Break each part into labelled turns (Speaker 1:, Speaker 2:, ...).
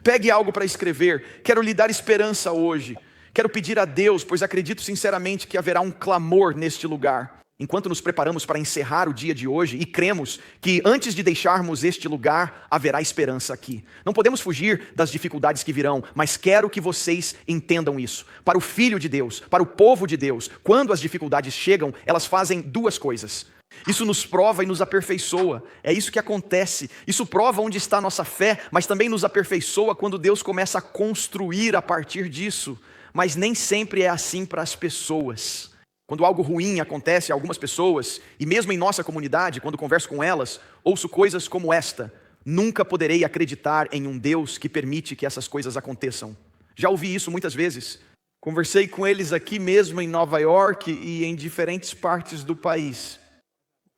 Speaker 1: Pegue algo para escrever. Quero lhe dar esperança hoje. Quero pedir a Deus, pois acredito sinceramente que haverá um clamor neste lugar. Enquanto nos preparamos para encerrar o dia de hoje e cremos que antes de deixarmos este lugar, haverá esperança aqui. Não podemos fugir das dificuldades que virão, mas quero que vocês entendam isso. Para o Filho de Deus, para o povo de Deus, quando as dificuldades chegam, elas fazem duas coisas. Isso nos prova e nos aperfeiçoa. É isso que acontece. Isso prova onde está a nossa fé, mas também nos aperfeiçoa quando Deus começa a construir a partir disso. Mas nem sempre é assim para as pessoas. Quando algo ruim acontece a algumas pessoas, e mesmo em nossa comunidade, quando converso com elas, ouço coisas como esta: nunca poderei acreditar em um Deus que permite que essas coisas aconteçam. Já ouvi isso muitas vezes. Conversei com eles aqui mesmo em Nova York e em diferentes partes do país.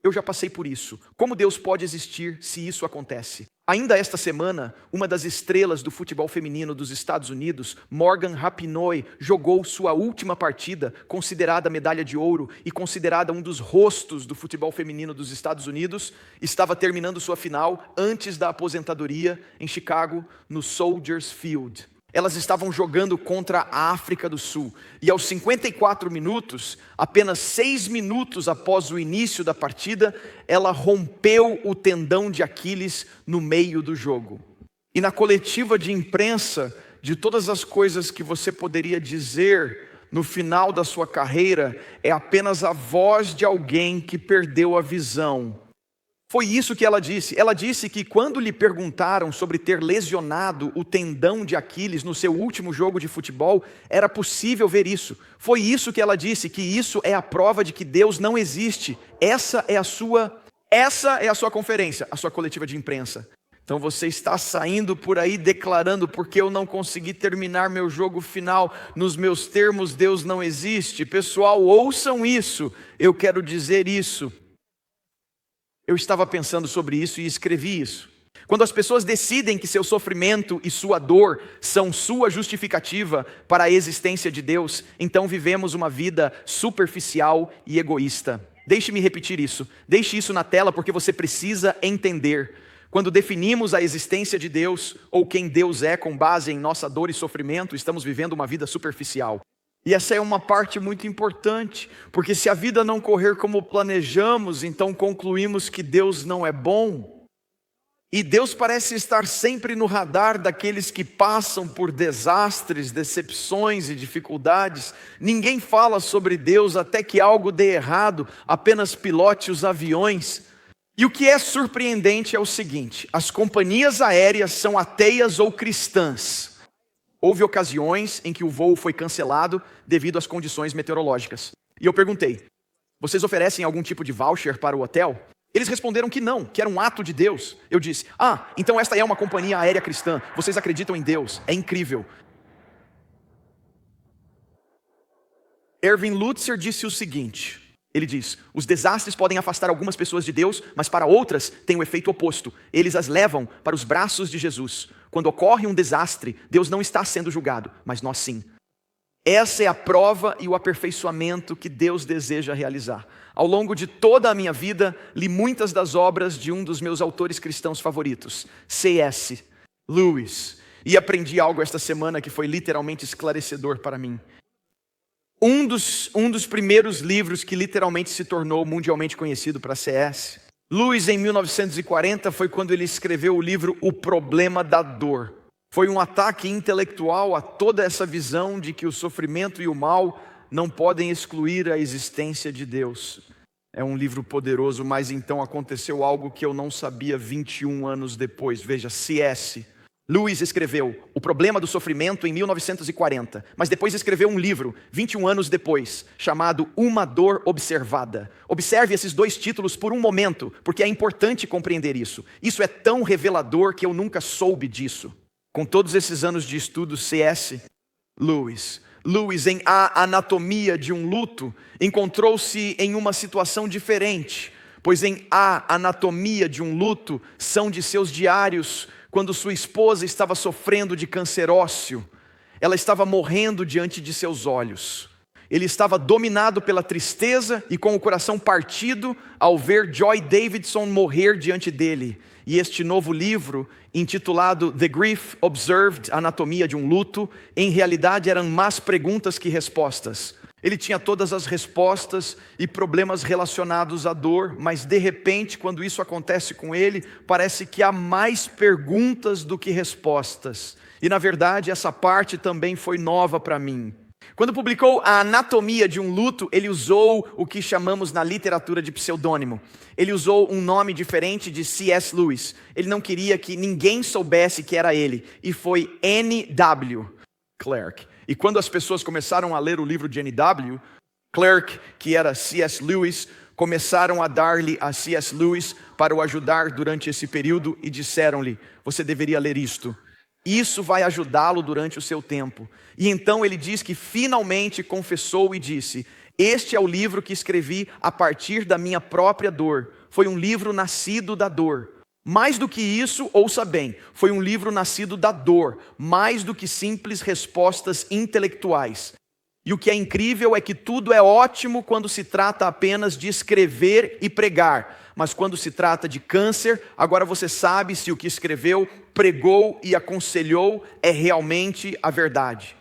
Speaker 1: Eu já passei por isso. Como Deus pode existir se isso acontece? Ainda esta semana, uma das estrelas do futebol feminino dos Estados Unidos, Morgan Rapinoe, jogou sua última partida, considerada medalha de ouro e considerada um dos rostos do futebol feminino dos Estados Unidos. Estava terminando sua final antes da aposentadoria em Chicago, no Soldiers Field. Elas estavam jogando contra a África do Sul. E aos 54 minutos, apenas 6 minutos após o início da partida, ela rompeu o tendão de Aquiles no meio do jogo. E na coletiva de imprensa, de todas as coisas que você poderia dizer no final da sua carreira, é apenas a voz de alguém que perdeu a visão. Foi isso que ela disse. Ela disse que quando lhe perguntaram sobre ter lesionado o tendão de Aquiles no seu último jogo de futebol, era possível ver isso. Foi isso que ela disse, que isso é a prova de que Deus não existe. Essa é a sua conferência, a sua coletiva de imprensa. Então você está saindo por aí declarando: porque eu não consegui terminar meu jogo final nos meus termos, Deus não existe. Pessoal, ouçam isso. Eu quero dizer isso. Eu estava pensando sobre isso e escrevi isso. Quando as pessoas decidem que seu sofrimento e sua dor são sua justificativa para a existência de Deus, então vivemos uma vida superficial e egoísta. Deixe-me repetir isso. Deixe isso na tela porque você precisa entender. Quando definimos a existência de Deus ou quem Deus é com base em nossa dor e sofrimento, estamos vivendo uma vida superficial. E essa é uma parte muito importante, porque se a vida não correr como planejamos, então concluímos que Deus não é bom. E Deus parece estar sempre no radar daqueles que passam por desastres, decepções e dificuldades. Ninguém fala sobre Deus até que algo dê errado, apenas pilote os aviões. E o que é surpreendente é o seguinte: as companhias aéreas são ateias ou cristãs. Houve ocasiões em que o voo foi cancelado devido às condições meteorológicas. E eu perguntei: vocês oferecem algum tipo de voucher para o hotel? Eles responderam que não, que era um ato de Deus. Eu disse: então esta é uma companhia aérea cristã. Vocês acreditam em Deus? É incrível. Erwin Lutzer disse o seguinte. Ele diz: os desastres podem afastar algumas pessoas de Deus, mas para outras tem o efeito oposto. Eles as levam para os braços de Jesus. Quando ocorre um desastre, Deus não está sendo julgado, mas nós sim. Essa é a prova e o aperfeiçoamento que Deus deseja realizar. Ao longo de toda a minha vida, li muitas das obras de um dos meus autores cristãos favoritos, C.S. Lewis. E aprendi algo esta semana que foi literalmente esclarecedor para mim. Um dos primeiros livros que literalmente se tornou mundialmente conhecido para C.S. Lewis, em 1940, foi quando ele escreveu o livro O Problema da Dor. Foi um ataque intelectual a toda essa visão de que o sofrimento e o mal não podem excluir a existência de Deus. É um livro poderoso, mas então aconteceu algo que eu não sabia 21 anos depois. Veja, C.S. Lewis escreveu O Problema do Sofrimento em 1940, mas depois escreveu um livro, 21 anos depois, chamado Uma Dor Observada. Observe esses dois títulos por um momento, porque é importante compreender isso. Isso é tão revelador que eu nunca soube disso. Com todos esses anos de estudo, C.S. Lewis, em A Anatomia de um Luto, encontrou-se em uma situação diferente, pois em A Anatomia de um Luto são de seus diários quando sua esposa estava sofrendo de câncer ósseo. Ela estava morrendo diante de seus olhos. Ele estava dominado pela tristeza e com o coração partido ao ver Joy Davidson morrer diante dele. E este novo livro, intitulado The Grief Observed, Anatomia de um Luto, em realidade eram mais perguntas que respostas. Ele tinha todas as respostas e problemas relacionados à dor, mas de repente, quando isso acontece com ele, parece que há mais perguntas do que respostas. E na verdade, essa parte também foi nova para mim. Quando publicou A Anatomia de um Luto, ele usou o que chamamos na literatura de pseudônimo. Ele usou um nome diferente de C.S. Lewis. Ele não queria que ninguém soubesse que era ele. E foi N.W. Clerk. E quando as pessoas começaram a ler o livro de N.W. Clerk, que era C.S. Lewis, começaram a dar-lhe a C.S. Lewis para o ajudar durante esse período e disseram-lhe: você deveria ler isto. Isso vai ajudá-lo durante o seu tempo. E então ele diz que finalmente confessou e disse: este é o livro que escrevi a partir da minha própria dor. Foi um livro nascido da dor. Mais do que isso, ouça bem, foi um livro nascido da dor, mais do que simples respostas intelectuais. E o que é incrível é que tudo é ótimo quando se trata apenas de escrever e pregar. Mas quando se trata de câncer, agora você sabe se o que escreveu, pregou e aconselhou é realmente a verdade.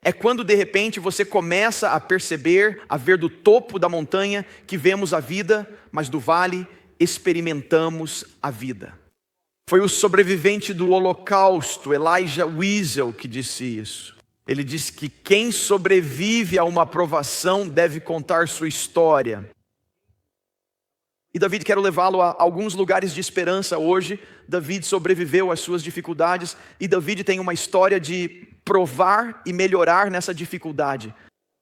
Speaker 1: É quando de repente você começa a perceber, a ver do topo da montanha que vemos a vida, mas do vale experimentamos a vida. Foi o sobrevivente do Holocausto, Elijah Wiesel, que disse isso. Ele disse que quem sobrevive a uma provação deve contar sua história. E David, quero levá-lo a alguns lugares de esperança hoje. David sobreviveu às suas dificuldades e David tem uma história de provar e melhorar nessa dificuldade.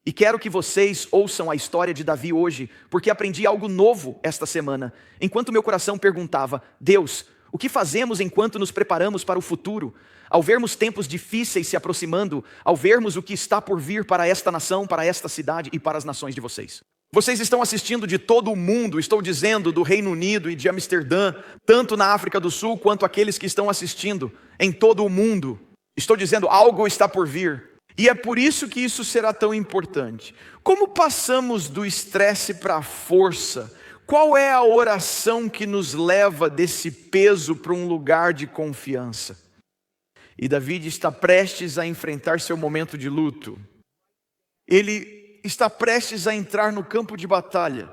Speaker 1: E quero que vocês ouçam a história de Davi hoje, porque aprendi algo novo esta semana. Enquanto meu coração perguntava: Deus, o que fazemos enquanto nos preparamos para o futuro? Ao vermos tempos difíceis se aproximando, ao vermos o que está por vir para esta nação, para esta cidade e para as nações de vocês. Vocês estão assistindo de todo o mundo, estou dizendo do Reino Unido e de Amsterdã, tanto na África do Sul quanto aqueles que estão assistindo em todo o mundo. Estou dizendo, algo está por vir. E é por isso que isso será tão importante. Como passamos do estresse para a força? Qual é a oração que nos leva desse peso para um lugar de confiança? E David está prestes a enfrentar seu momento de luto. Ele está prestes a entrar no campo de batalha.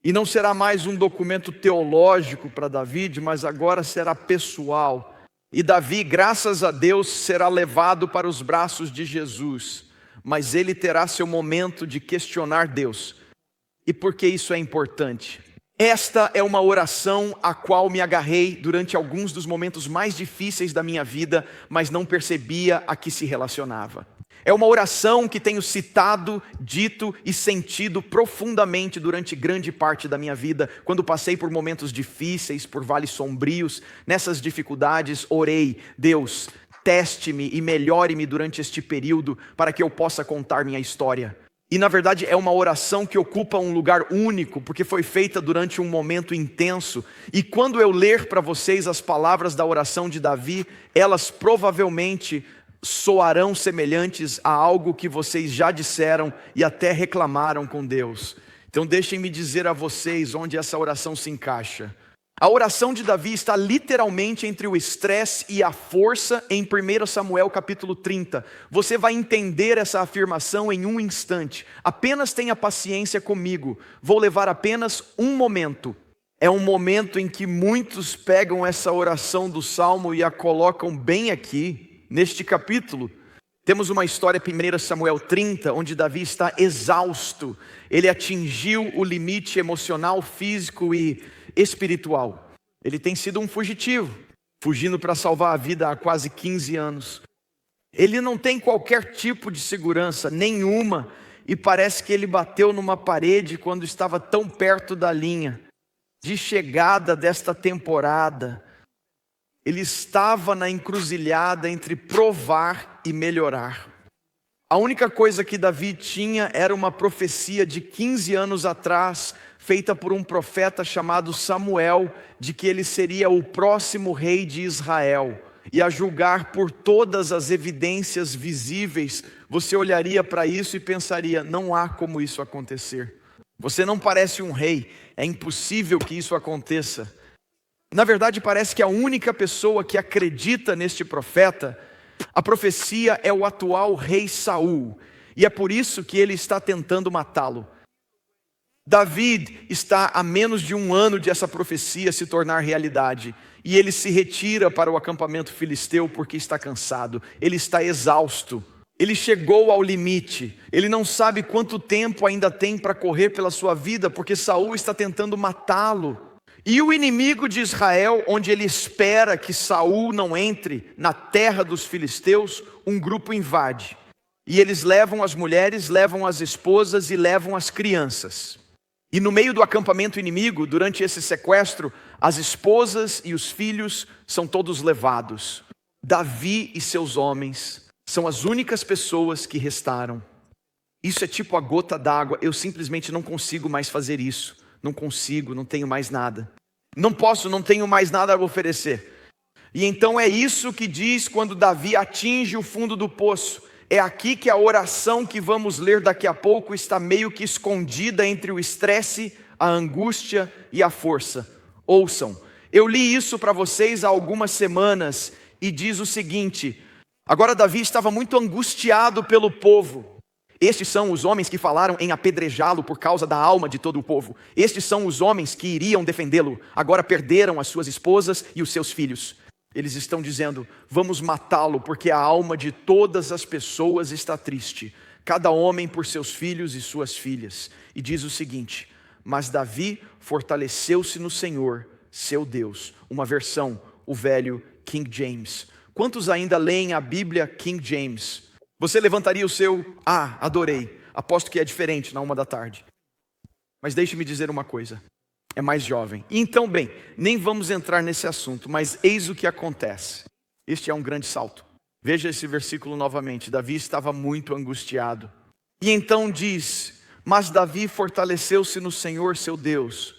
Speaker 1: E não será mais um documento teológico para David, mas agora será pessoal. E Davi, graças a Deus, será levado para os braços de Jesus. Mas ele terá seu momento de questionar Deus. E por que isso é importante? Esta é uma oração a qual me agarrei durante alguns dos momentos mais difíceis da minha vida, mas não percebia a que se relacionava. É uma oração que tenho citado, dito e sentido profundamente durante grande parte da minha vida. Quando passei por momentos difíceis, por vales sombrios, nessas dificuldades, orei: Deus, teste-me e melhore-me durante este período para que eu possa contar minha história. E na verdade é uma oração que ocupa um lugar único, porque foi feita durante um momento intenso. E quando eu ler para vocês as palavras da oração de Davi, elas provavelmente soarão semelhantes a algo que vocês já disseram e até reclamaram com Deus. Então deixem-me dizer a vocês onde essa oração se encaixa. A oração de Davi está literalmente entre o estresse e a força em 1 Samuel capítulo 30. Você vai entender essa afirmação em um instante. Apenas tenha paciência comigo. Vou levar apenas um momento. É um momento em que muitos pegam essa oração do Salmo e a colocam bem aqui, neste capítulo. Temos uma história, 1 Samuel 30, onde Davi está exausto. Ele atingiu o limite emocional, físico e espiritual. Ele tem sido um fugitivo, fugindo para salvar a vida há quase 15 anos. Ele não tem qualquer tipo de segurança, nenhuma, e parece que ele bateu numa parede quando estava tão perto da linha de chegada desta temporada. Ele estava na encruzilhada entre provar e melhorar. A única coisa que Davi tinha era uma profecia de 15 anos atrás, feita por um profeta chamado Samuel, de que ele seria o próximo rei de Israel. e a julgar por todas as evidências visíveis, você olharia para isso e pensaria: não há como isso acontecer. Você não parece um rei, é impossível que isso aconteça. Na verdade, parece que a única pessoa que acredita neste profeta, a profecia é o atual rei Saul, e é por isso que ele está tentando matá-lo. Davi está a menos de 1 ano de essa profecia se tornar realidade, e ele se retira para o acampamento filisteu porque está cansado, ele está exausto, ele chegou ao limite, ele não sabe quanto tempo ainda tem para correr pela sua vida, porque Saul está tentando matá-lo. E o inimigo de Israel, onde ele espera que Saul não entre na terra dos filisteus, um grupo invade. E eles levam as mulheres, levam as esposas e levam as crianças. E no meio do acampamento inimigo, durante esse sequestro, as esposas e os filhos são todos levados. Davi e seus homens são as únicas pessoas que restaram. Isso é tipo a gota d'água. Eu simplesmente não consigo mais fazer isso. Não consigo, não tenho mais nada. Não posso, não tenho mais nada a oferecer. E então é isso que diz quando Davi atinge o fundo do poço. É aqui que a oração que vamos ler daqui a pouco está meio que escondida entre o estresse, a angústia e a força. Ouçam, eu li isso para vocês há algumas semanas e diz o seguinte: agora Davi estava muito angustiado pelo povo. Estes são os homens que falaram em apedrejá-lo por causa da alma de todo o povo. Estes são os homens que iriam defendê-lo. Agora perderam as suas esposas e os seus filhos. Eles estão dizendo: vamos matá-lo, porque a alma de todas as pessoas está triste, cada homem por seus filhos e suas filhas. E diz o seguinte: mas Davi fortaleceu-se no Senhor, seu Deus. Uma versão, o velho King James. Quantos ainda leem a Bíblia King James? Você levantaria o seu: adorei. Aposto que é diferente na 1 da tarde. Mas deixe-me dizer uma coisa. É mais jovem. Então, bem, nem vamos entrar nesse assunto, mas eis o que acontece. Este é um grande salto. Veja esse versículo novamente. Davi estava muito angustiado. E então diz: mas Davi fortaleceu-se no Senhor, seu Deus.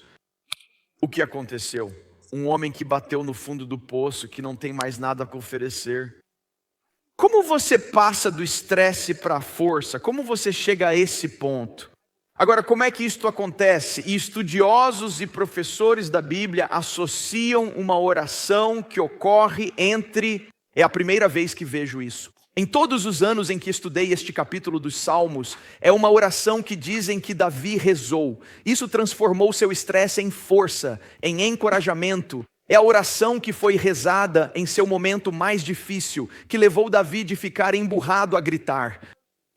Speaker 1: O que aconteceu? Um homem que bateu no fundo do poço, que não tem mais nada a oferecer. Como você passa do estresse para a força? Como você chega a esse ponto? Agora, como é que isto acontece? E estudiosos e professores da Bíblia associam uma oração que ocorre entre... É a primeira vez que vejo isso. Em todos os anos em que estudei este capítulo dos Salmos, é uma oração que dizem que Davi rezou. Isso transformou seu estresse em força, em encorajamento. É a oração que foi rezada em seu momento mais difícil, que levou Davi de ficar emburrado a gritar.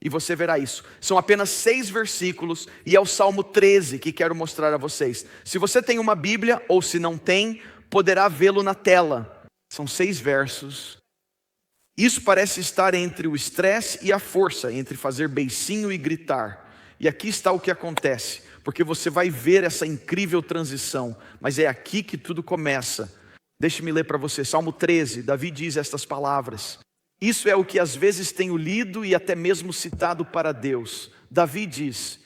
Speaker 1: E você verá isso. São apenas 6 versículos e é o Salmo 13 que quero mostrar a vocês. Se você tem uma Bíblia ou se não tem, poderá vê-lo na tela. São 6 versos. Isso parece estar entre o estresse e a força, entre fazer beicinho e gritar. E aqui está o que acontece, porque você vai ver essa incrível transição. Mas é aqui que tudo começa. Deixe-me ler para você. Salmo 13, Davi diz estas palavras. Isso é o que às vezes tenho lido e até mesmo citado para Deus. Davi diz: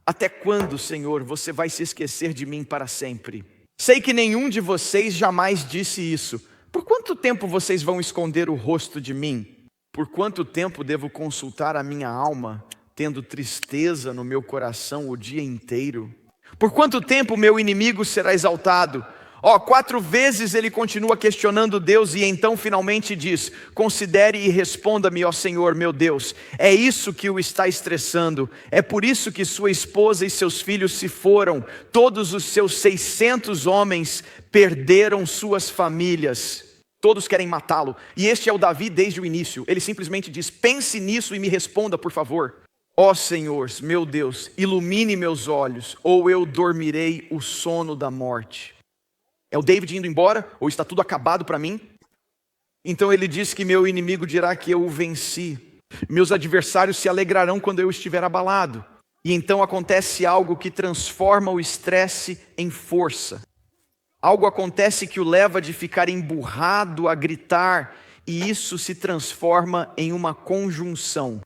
Speaker 1: até quando, Senhor, você vai se esquecer de mim para sempre? Sei que nenhum de vocês jamais disse isso. Por quanto tempo vocês vão esconder o rosto de mim? Por quanto tempo devo consultar a minha alma, tendo tristeza no meu coração o dia inteiro? Por quanto tempo meu inimigo será exaltado? 4 vezes ele continua questionando Deus e então finalmente diz: considere e responda-me, ó Senhor meu Deus. É isso que o está estressando. É por isso que sua esposa e seus filhos se foram. Todos os seus 600 homens perderam suas famílias. Todos querem matá-lo. E este é o Davi desde o início. Ele simplesmente diz: pense nisso e me responda, por favor. Ó Senhor, meu Deus, ilumine meus olhos, ou eu dormirei o sono da morte. É o David indo embora? Ou está tudo acabado para mim? Então ele diz que meu inimigo dirá que eu o venci. Meus adversários se alegrarão quando eu estiver abalado. E então acontece algo que transforma o estresse em força. Algo acontece que o leva de ficar emburrado a gritar. E isso se transforma em uma conjunção.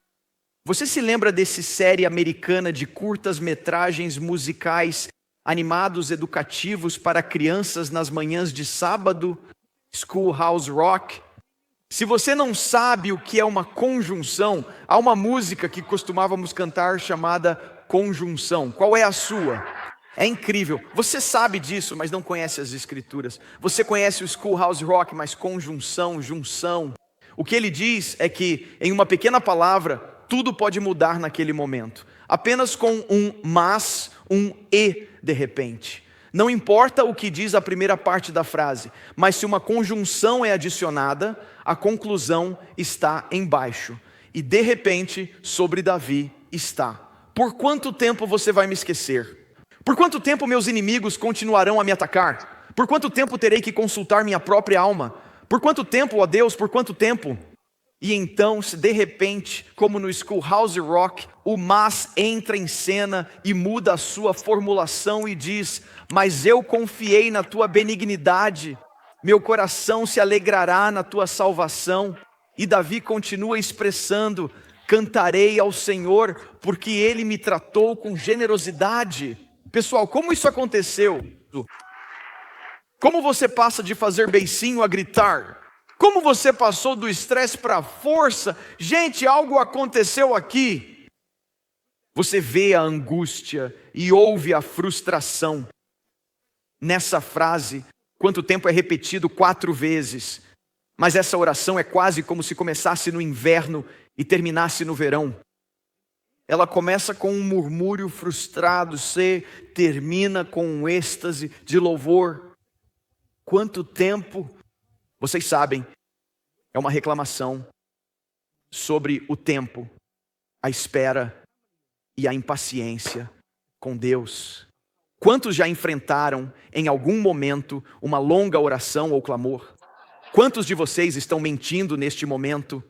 Speaker 1: Você se lembra dessa série americana de curtas-metragens musicais animados educativos para crianças nas manhãs de sábado, Schoolhouse Rock? Se você não sabe o que é uma conjunção, há uma música que costumávamos cantar chamada Conjunção. Qual é a sua? É incrível. Você sabe disso, mas não conhece as escrituras. Você conhece o Schoolhouse Rock, mas conjunção, junção. O que ele diz é que em uma pequena palavra, tudo pode mudar naquele momento. Apenas com um mas, um e de repente. Não importa o que diz a primeira parte da frase, mas se uma conjunção é adicionada, a conclusão está embaixo. E de repente, sobre Davi está: por quanto tempo você vai me esquecer? Por quanto tempo meus inimigos continuarão a me atacar? Por quanto tempo terei que consultar minha própria alma? Por quanto tempo, ó Deus, por quanto tempo? E então, se de repente, como no Schoolhouse Rock, o mas entra em cena e muda a sua formulação e diz: mas eu confiei na tua benignidade, meu coração se alegrará na tua salvação. E Davi continua expressando: cantarei ao Senhor, porque Ele me tratou com generosidade. Pessoal, como isso aconteceu? Como você passa de fazer beicinho a gritar? Como você passou do estresse para a força? Gente, algo aconteceu aqui. Você vê a angústia e ouve a frustração. Nessa frase, quanto tempo é repetido 4 vezes. Mas essa oração é quase como se começasse no inverno e terminasse no verão. Ela começa com um murmúrio frustrado, se termina com um êxtase de louvor. Quanto tempo? Vocês sabem, é uma reclamação sobre o tempo, a espera e a impaciência com Deus. Quantos já enfrentaram em algum momento uma longa oração ou clamor? Quantos de vocês estão mentindo neste momento?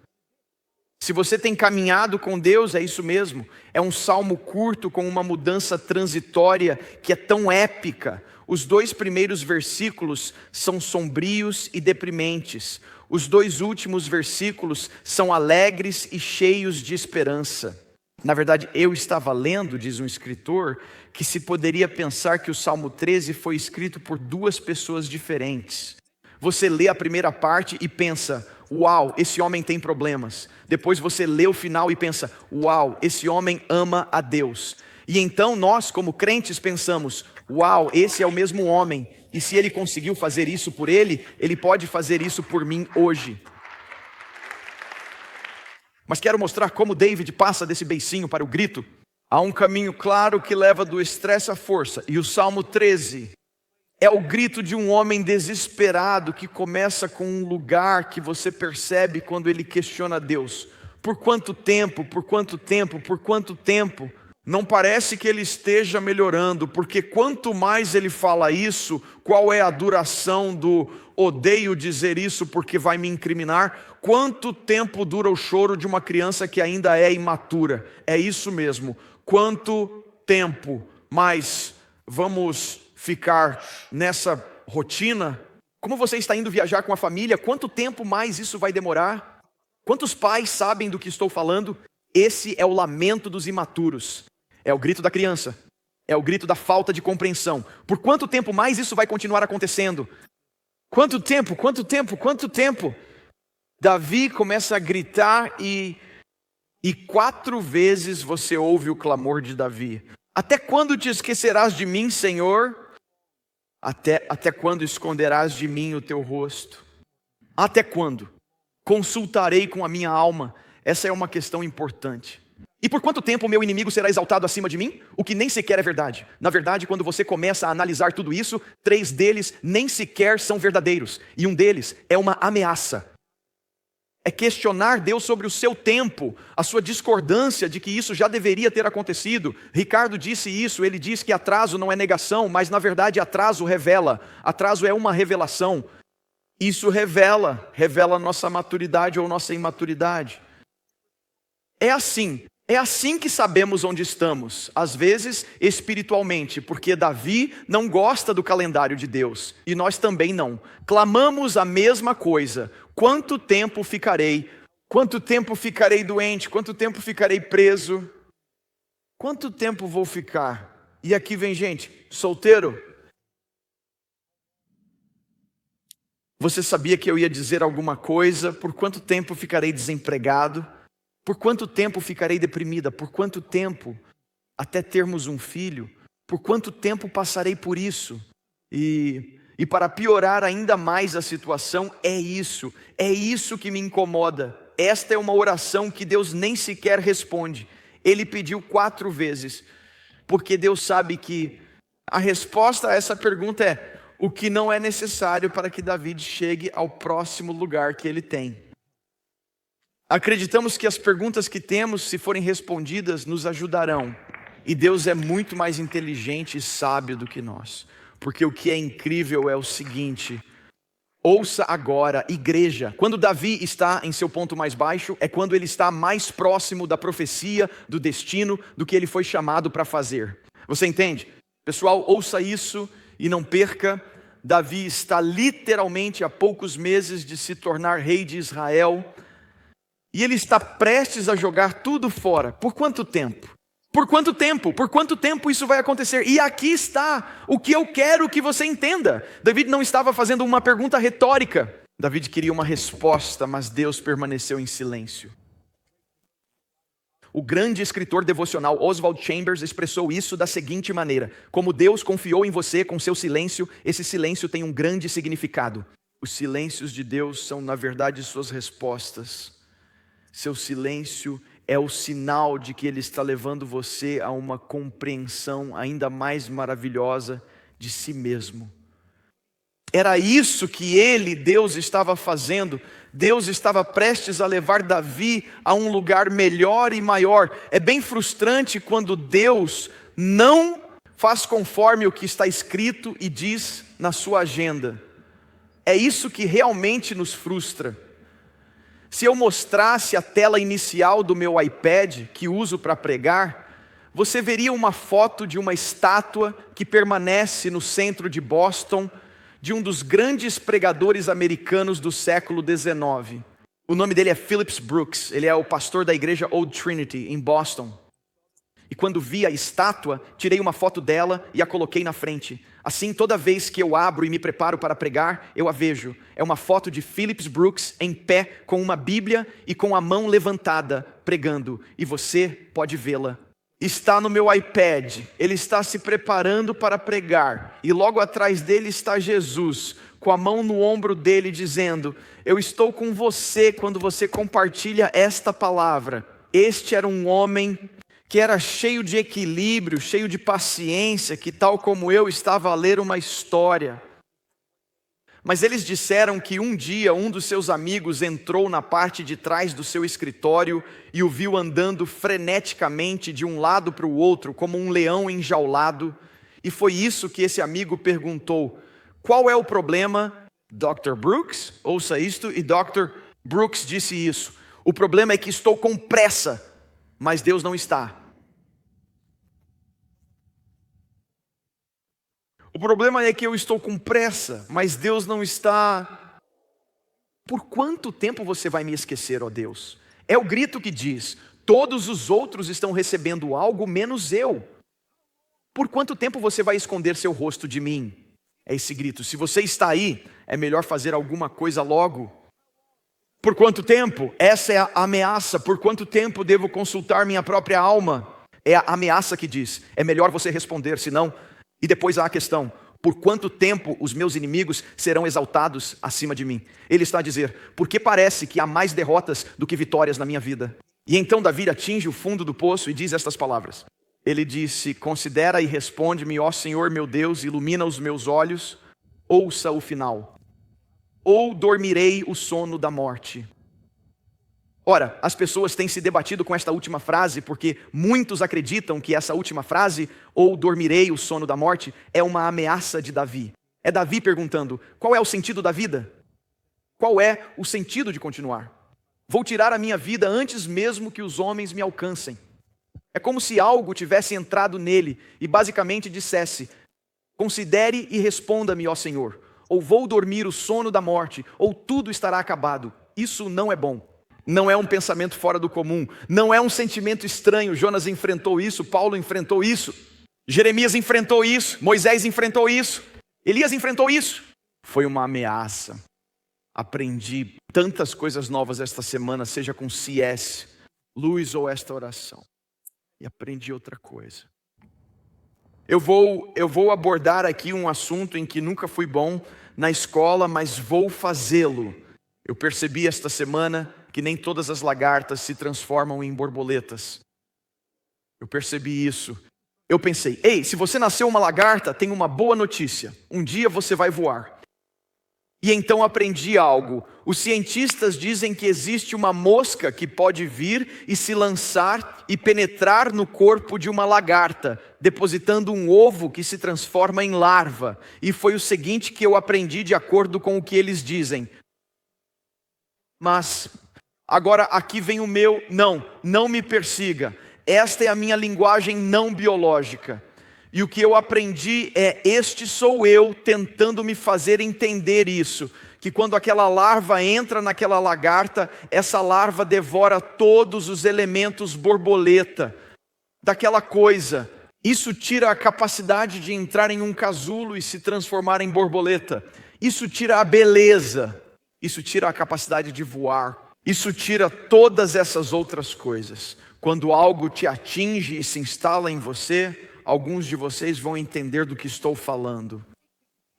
Speaker 1: Se você tem caminhado com Deus, é isso mesmo. É um salmo curto com uma mudança transitória que é tão épica. Os 2 primeiros versículos são sombrios e deprimentes. Os 2 últimos versículos são alegres e cheios de esperança. Na verdade, eu estava lendo, diz um escritor, que se poderia pensar que o Salmo 13 foi escrito por 2 pessoas diferentes. Você lê a primeira parte e pensa: uau, esse homem tem problemas. Depois você lê o final e pensa: uau, esse homem ama a Deus. E então nós, como crentes, pensamos: uau, esse é o mesmo homem. E se ele conseguiu fazer isso por ele, ele pode fazer isso por mim hoje. Mas quero mostrar como David passa desse beicinho para o grito. Há um caminho claro que leva do estresse à força. E o Salmo 13 é o grito de um homem desesperado que começa com um lugar que você percebe quando ele questiona Deus. Por quanto tempo? Por quanto tempo? Por quanto tempo? Não parece que ele esteja melhorando, porque quanto mais ele fala isso, qual é a duração do odeio dizer isso porque vai me incriminar? Quanto tempo dura o choro de uma criança que ainda é imatura? É isso mesmo. Quanto tempo? Mas vamos ficar nessa rotina? Como você está indo viajar com a família? Quanto tempo mais isso vai demorar? Quantos pais sabem do que estou falando? Esse é o lamento dos imaturos. É o grito da criança. É o grito da falta de compreensão. Por quanto tempo mais isso vai continuar acontecendo? Quanto tempo? Quanto tempo? Quanto tempo? Davi começa a gritar e 4 vezes você ouve o clamor de Davi. Até quando te esquecerás de mim, Senhor? Até quando esconderás de mim o teu rosto? Até quando? Consultarei com a minha alma. Essa é uma questão importante. E por quanto tempo o meu inimigo será exaltado acima de mim? O que nem sequer é verdade. Na verdade, quando você começa a analisar tudo isso, 3 deles nem sequer são verdadeiros. E um deles é uma ameaça. É questionar Deus sobre o seu tempo, a sua discordância de que isso já deveria ter acontecido. Ricardo disse isso, ele diz que atraso não é negação, mas na verdade atraso revela. Atraso é uma revelação. Isso revela nossa maturidade ou nossa imaturidade. É assim que sabemos onde estamos, às vezes espiritualmente, porque Davi não gosta do calendário de Deus, e nós também não. Clamamos a mesma coisa: quanto tempo ficarei? Quanto tempo ficarei doente? Quanto tempo ficarei preso? Quanto tempo vou ficar? E aqui vem gente, solteiro. Você sabia que eu ia dizer alguma coisa? Por quanto tempo ficarei desempregado? Por quanto tempo ficarei deprimida? Por quanto tempo até termos um filho? Por quanto tempo passarei por isso? E para piorar ainda mais a situação, é isso que me incomoda. Esta é uma oração que Deus nem sequer responde. Ele pediu 4 vezes, porque Deus sabe que a resposta a essa pergunta é o que não é necessário para que Davi chegue ao próximo lugar que ele tem. Acreditamos que as perguntas que temos, se forem respondidas, nos ajudarão. E Deus é muito mais inteligente e sábio do que nós. Porque o que é incrível é o seguinte: ouça agora, igreja. Quando Davi está em seu ponto mais baixo, é quando ele está mais próximo da profecia, do destino, do que ele foi chamado para fazer. Você entende? Pessoal, ouça isso e não perca. Davi está literalmente há poucos meses de se tornar rei de Israel. E ele está prestes a jogar tudo fora. Por quanto tempo? Por quanto tempo? Por quanto tempo isso vai acontecer? E aqui está o que eu quero que você entenda. Davi não estava fazendo uma pergunta retórica. Davi queria uma resposta, mas Deus permaneceu em silêncio. O grande escritor devocional Oswald Chambers expressou isso da seguinte maneira: como Deus confiou em você com seu silêncio, esse silêncio tem um grande significado. Os silêncios de Deus são, na verdade, suas respostas. Seu silêncio é o sinal de que Ele está levando você a uma compreensão ainda mais maravilhosa de si mesmo. Era isso que Deus estava fazendo. Deus estava prestes a levar Davi a um lugar melhor e maior. É bem frustrante quando Deus não faz conforme o que está escrito e diz na sua agenda. É isso que realmente nos frustra. Se eu mostrasse a tela inicial do meu iPad, que uso para pregar, você veria uma foto de uma estátua que permanece no centro de Boston, de um dos grandes pregadores americanos do século XIX. O nome dele é Phillips Brooks, ele é o pastor da igreja Old Trinity, em Boston. E quando vi a estátua, tirei uma foto dela e a coloquei na frente. Assim, toda vez que eu abro e me preparo para pregar, eu a vejo. É uma foto de Phillips Brooks em pé, com uma Bíblia e com a mão levantada, pregando. E você pode vê-la. Está no meu iPad, ele está se preparando para pregar. E logo atrás dele está Jesus, com a mão no ombro dele, dizendo: eu estou com você quando você compartilha esta palavra. Este era um homem que era cheio de equilíbrio, cheio de paciência, que tal como eu estava a ler uma história. Mas eles disseram que um dia um dos seus amigos entrou na parte de trás do seu escritório e o viu andando freneticamente de um lado para o outro, como um leão enjaulado. E foi isso que esse amigo perguntou: qual é o problema, Dr. Brooks? Ouça isto, e Dr. Brooks disse isso: o problema é que estou com pressa, mas Deus não está. O problema é que eu estou com pressa, mas Deus não está. Por quanto tempo você vai me esquecer, ó Deus? É o grito que diz: todos os outros estão recebendo algo, menos eu. Por quanto tempo você vai esconder seu rosto de mim? É esse grito. Se você está aí, é melhor fazer alguma coisa logo. Por quanto tempo? Essa é a ameaça. Por quanto tempo devo consultar minha própria alma? É a ameaça que diz: é melhor você responder, senão... E depois há a questão: por quanto tempo os meus inimigos serão exaltados acima de mim? Ele está a dizer: porque parece que há mais derrotas do que vitórias na minha vida. E então Davi atinge o fundo do poço e diz estas palavras. Ele disse: considera e responde-me, ó Senhor meu Deus, ilumina os meus olhos, ouça o final. Ou dormirei o sono da morte. Ora, as pessoas têm se debatido com esta última frase, porque muitos acreditam que essa última frase, ou dormirei o sono da morte, é uma ameaça de Davi. É Davi perguntando: qual é o sentido da vida? Qual é o sentido de continuar? Vou tirar a minha vida antes mesmo que os homens me alcancem. É como se algo tivesse entrado nele e basicamente dissesse: considere e responda-me, ó Senhor. Ou vou dormir o sono da morte, ou tudo estará acabado. Isso não é bom. Não é um pensamento fora do comum, não é um sentimento estranho. Jonas enfrentou isso, Paulo enfrentou isso, Jeremias enfrentou isso, Moisés enfrentou isso, Elias enfrentou isso. Foi uma ameaça. aprendi tantas coisas novas esta semana, seja com C.S. Lewis ou esta oração. E aprendi outra coisa. Eu vou abordar aqui um assunto em que nunca fui bom na escola, mas vou fazê-lo. Eu percebi esta semana que nem todas as lagartas se transformam em borboletas. Eu percebi isso. Eu pensei, ei, se você nasceu uma lagarta, tem uma boa notícia. Um dia você vai voar. E então aprendi algo. Os cientistas dizem que existe uma mosca que pode vir e se lançar e penetrar no corpo de uma lagarta, depositando um ovo que se transforma em larva. E foi o seguinte que eu aprendi de acordo com o que eles dizem. Mas agora aqui vem o meu, não me persiga. Esta é a minha linguagem não biológica. E o que eu aprendi é, este sou eu tentando me fazer entender isso. Que quando aquela larva entra naquela lagarta, essa larva devora todos os elementos borboleta daquela coisa. Isso tira a capacidade de entrar em um casulo e se transformar em borboleta. Isso tira a beleza. Isso tira a capacidade de voar. Isso tira todas essas outras coisas. Quando algo te atinge e se instala em você, alguns de vocês vão entender do que estou falando.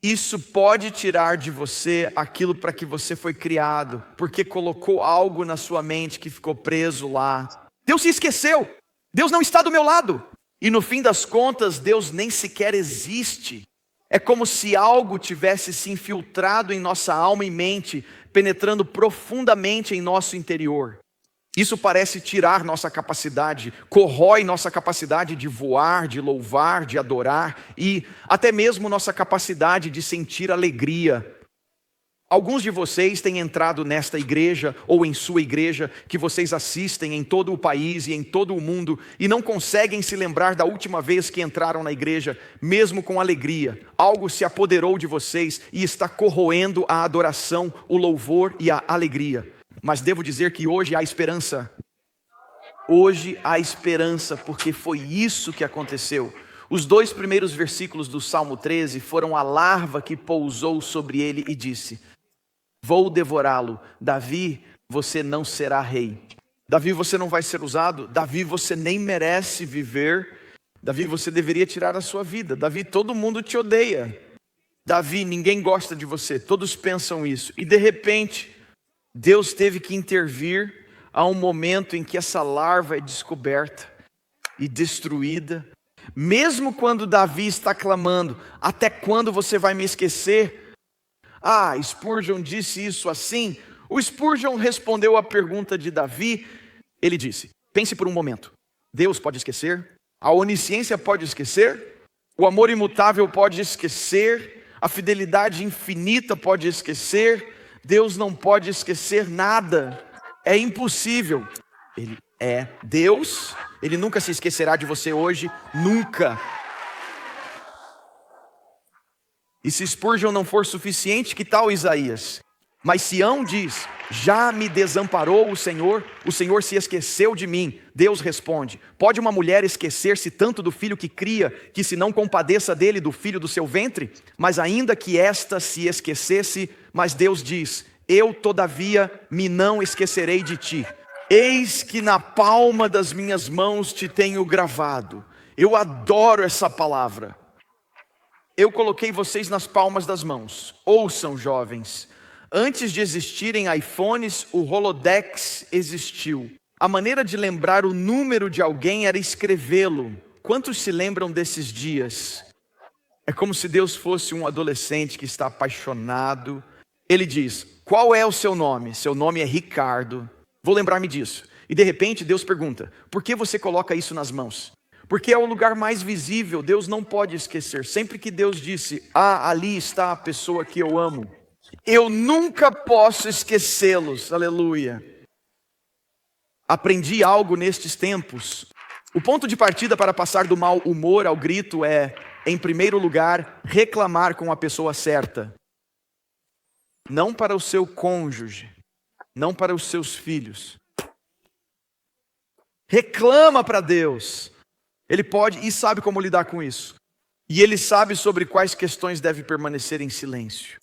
Speaker 1: Isso pode tirar de você aquilo para que você foi criado, porque colocou algo na sua mente que ficou preso lá. Deus se esqueceu. Deus não está do meu lado. E no fim das contas, Deus nem sequer existe. É como se algo tivesse se infiltrado em nossa alma e mente, penetrando profundamente em nosso interior. Isso parece tirar nossa capacidade, corrói nossa capacidade de voar, de louvar, de adorar e até mesmo nossa capacidade de sentir alegria. Alguns de vocês têm entrado nesta igreja ou em sua igreja que vocês assistem em todo o país e em todo o mundo e não conseguem se lembrar da última vez que entraram na igreja, mesmo com alegria. Algo se apoderou de vocês e está corroendo a adoração, o louvor e a alegria. Mas devo dizer que hoje há esperança. Hoje há esperança, porque foi isso que aconteceu. Os 2 primeiros versículos do Salmo 13 foram a larva que pousou sobre ele e disse: vou devorá-lo. Davi, você não será rei. Davi, você não vai ser usado. Davi, você nem merece viver. Davi, você deveria tirar a sua vida. Davi, todo mundo te odeia. Davi, ninguém gosta de você. Todos pensam isso. E de repente, Deus teve que intervir a um momento em que essa larva é descoberta e destruída. Mesmo quando Davi está clamando, até quando você vai me esquecer? Ah, Spurgeon disse isso assim. O Spurgeon respondeu à pergunta de Davi. Ele disse, pense por um momento. Deus pode esquecer? A onisciência pode esquecer? O amor imutável pode esquecer? A fidelidade infinita pode esquecer? Deus não pode esquecer nada. É impossível. Ele é Deus. Ele nunca se esquecerá de você hoje. Nunca. E se Spurgeon não for suficiente, que tal Isaías? Mas Sião diz, já me desamparou o Senhor se esqueceu de mim. Deus responde, pode uma mulher esquecer-se tanto do filho que cria, que se não compadeça dele, do filho do seu ventre? Mas ainda que esta se esquecesse, mas Deus diz, eu todavia me não esquecerei de ti. Eis que na palma das minhas mãos te tenho gravado. Eu adoro essa palavra. Eu coloquei vocês nas palmas das mãos. Ouçam, jovens. Antes de existirem iPhones, o Holodex existiu. A maneira de lembrar o número de alguém era escrevê-lo. Quantos se lembram desses dias? É como se Deus fosse um adolescente que está apaixonado. Ele diz, qual é o seu nome? Seu nome é Ricardo. Vou lembrar-me disso. E de repente Deus pergunta, por que você coloca isso nas mãos? Porque é o lugar mais visível, Deus não pode esquecer. Sempre que Deus disse, ali está a pessoa que eu amo, eu nunca posso esquecê-los, aleluia. Aprendi algo nestes tempos. O ponto de partida para passar do mau humor ao grito é, em primeiro lugar, reclamar com a pessoa certa. Não para o seu cônjuge, não para os seus filhos. Reclama para Deus. Ele pode e sabe como lidar com isso. E Ele sabe sobre quais questões deve permanecer em silêncio.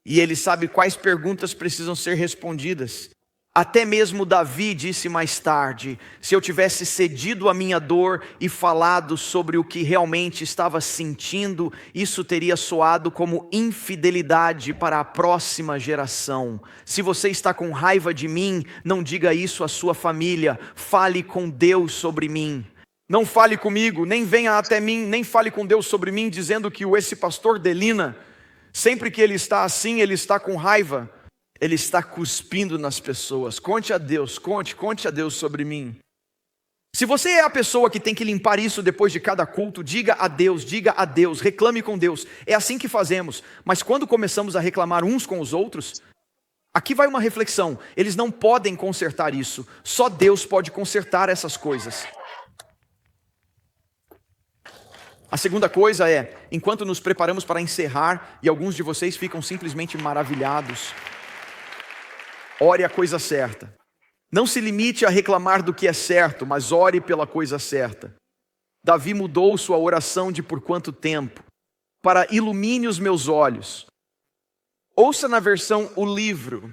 Speaker 1: E ele sabe quais perguntas precisam ser respondidas. Até mesmo Davi disse mais tarde: se eu tivesse cedido à minha dor e falado sobre o que realmente estava sentindo, isso teria soado como infidelidade para a próxima geração. Se você está com raiva de mim, não diga isso à sua família, fale com Deus sobre mim. Não fale comigo, nem venha até mim, nem fale com Deus sobre mim, dizendo que esse pastor Delina, sempre que ele está assim, ele está com raiva. Ele está cuspindo nas pessoas. Conte a Deus, conte a Deus sobre mim. Se você é a pessoa que tem que limpar isso depois de cada culto, diga a Deus, reclame com Deus. É assim que fazemos. Mas quando começamos a reclamar uns com os outros, aqui vai uma reflexão. Eles não podem consertar isso. Só Deus pode consertar essas coisas. A segunda coisa é, enquanto nos preparamos para encerrar, e alguns de vocês ficam simplesmente maravilhados, ore a coisa certa. Não se limite a reclamar do que é certo, mas ore pela coisa certa. Davi mudou sua oração de por quanto tempo para ilumine os meus olhos. Ouça na versão o livro.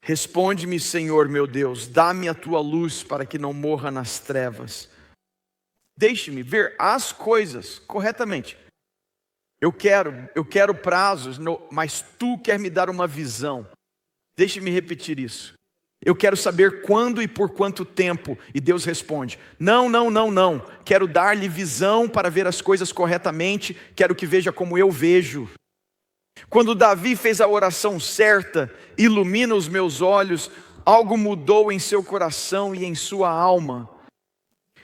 Speaker 1: Responde-me, Senhor meu Deus, dá-me a tua luz para que não morra nas trevas. Deixe-me ver as coisas corretamente. Eu quero prazos, mas tu quer me dar uma visão. Deixe-me repetir isso. Eu quero saber quando e por quanto tempo. E Deus responde: não. Quero dar-lhe visão para ver as coisas corretamente. Quero que veja como eu vejo. Quando Davi fez a oração certa, ilumina os meus olhos, algo mudou em seu coração e em sua alma.